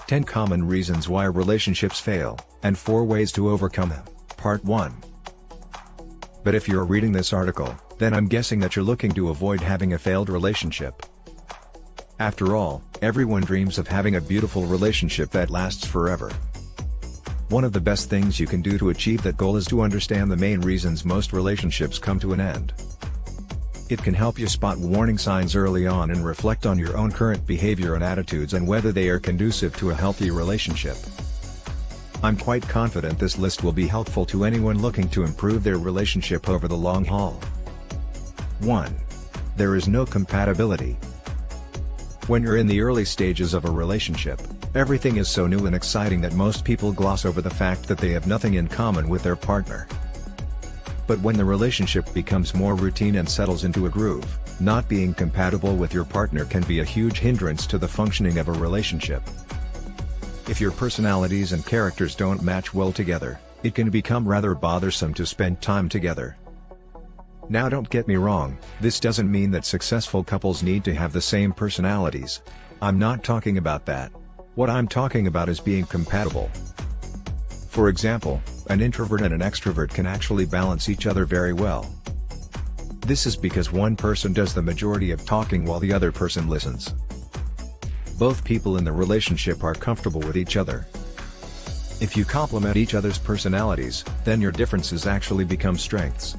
10 Common Reasons Why Relationships Fail, and 4 Ways to Overcome Them, Part 1. But if you're reading this article, then I'm guessing that you're looking to avoid having a failed relationship. After all, everyone dreams of having a beautiful relationship that lasts forever. One of the best things you can do to achieve that goal is to understand the main reasons most relationships come to an end. It can help you spot warning signs early on and reflect on your own current behavior and attitudes and whether they are conducive to a healthy relationship. I'm quite confident this list will be helpful to anyone looking to improve their relationship over the long haul. 1. There is no compatibility. When you're in the early stages of a relationship, everything is so new and exciting that most people gloss over the fact that they have nothing in common with their partner. But when the relationship becomes more routine and settles into a groove, not being compatible with your partner can be a huge hindrance to the functioning of a relationship. If your personalities and characters don't match well together, it can become rather bothersome to spend time together. Now don't get me wrong, this doesn't mean that successful couples need to have the same personalities. I'm not talking about that. What I'm talking about is being compatible. For example, an introvert and an extrovert can actually balance each other very well. This is because one person does the majority of talking while the other person listens. Both people in the relationship are comfortable with each other. If you complement each other's personalities, then your differences actually become strengths.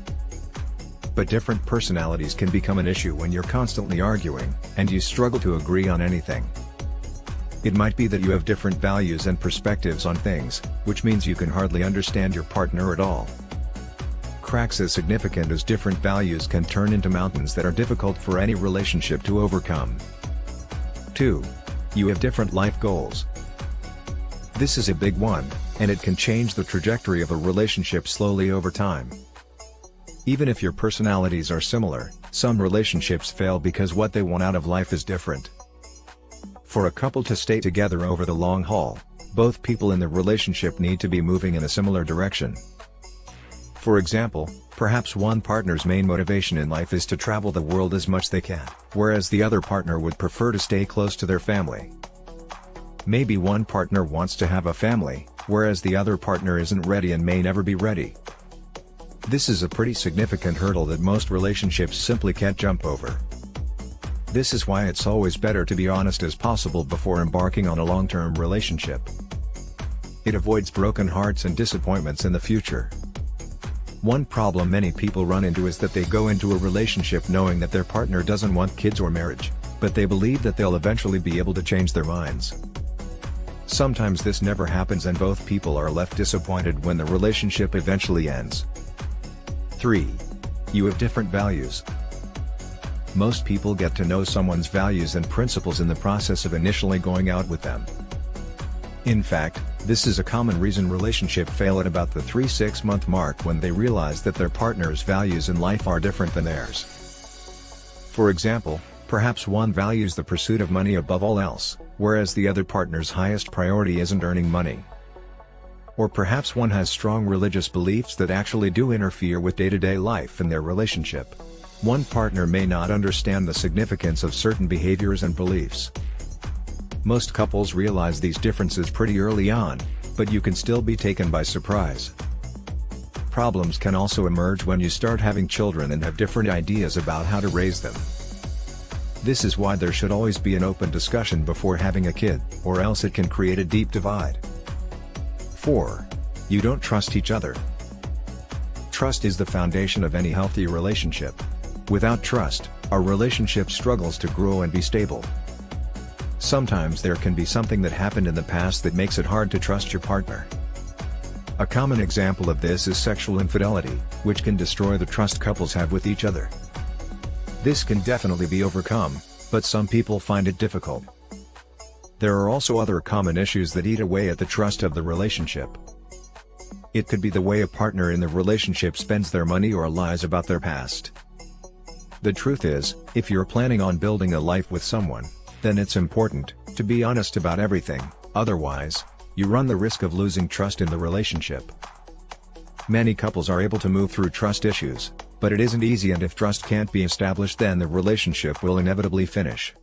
But different personalities can become an issue when you're constantly arguing, and you struggle to agree on anything. It might be that you have different values and perspectives on things, which means you can hardly understand your partner at all. Cracks as significant as different values can turn into mountains that are difficult for any relationship to overcome. 2. You have different life goals. This is a big one, and it can change the trajectory of a relationship slowly over time. Even if your personalities are similar, some relationships fail because what they want out of life is different. For a couple to stay together over the long haul, both people in the relationship need to be moving in a similar direction. For example, perhaps one partner's main motivation in life is to travel the world as much as they can, whereas the other partner would prefer to stay close to their family. Maybe one partner wants to have a family, whereas the other partner isn't ready and may never be ready. This is a pretty significant hurdle that most relationships simply can't jump over. This is why it's always better to be honest as possible before embarking on a long-term relationship. It avoids broken hearts and disappointments in the future. One problem many people run into is that they go into a relationship knowing that their partner doesn't want kids or marriage, but they believe that they'll eventually be able to change their minds. Sometimes this never happens and both people are left disappointed when the relationship eventually ends. 3. You have different values. Most people get to know someone's values and principles in the process of initially going out with them. In fact, this is a common reason relationships fail at about the 3-6 month mark when they realize that their partner's values in life are different than theirs. For example, perhaps one values the pursuit of money above all else, whereas the other partner's highest priority isn't earning money. Or perhaps one has strong religious beliefs that actually do interfere with day-to-day life in their relationship. One partner may not understand the significance of certain behaviors and beliefs. Most couples realize these differences pretty early on, but you can still be taken by surprise. Problems can also emerge when you start having children and have different ideas about how to raise them. This is why there should always be an open discussion before having a kid, or else it can create a deep divide. 4. You don't trust each other. Trust is the foundation of any healthy relationship. Without trust, our relationship struggles to grow and be stable. Sometimes there can be something that happened in the past that makes it hard to trust your partner. A common example of this is sexual infidelity, which can destroy the trust couples have with each other. This can definitely be overcome, but some people find it difficult. There are also other common issues that eat away at the trust of the relationship. It could be the way a partner in the relationship spends their money or lies about their past. The truth is, if you're planning on building a life with someone, then it's important to be honest about everything, otherwise, you run the risk of losing trust in the relationship. Many couples are able to move through trust issues, but it isn't easy, and if trust can't be established, then the relationship will inevitably finish.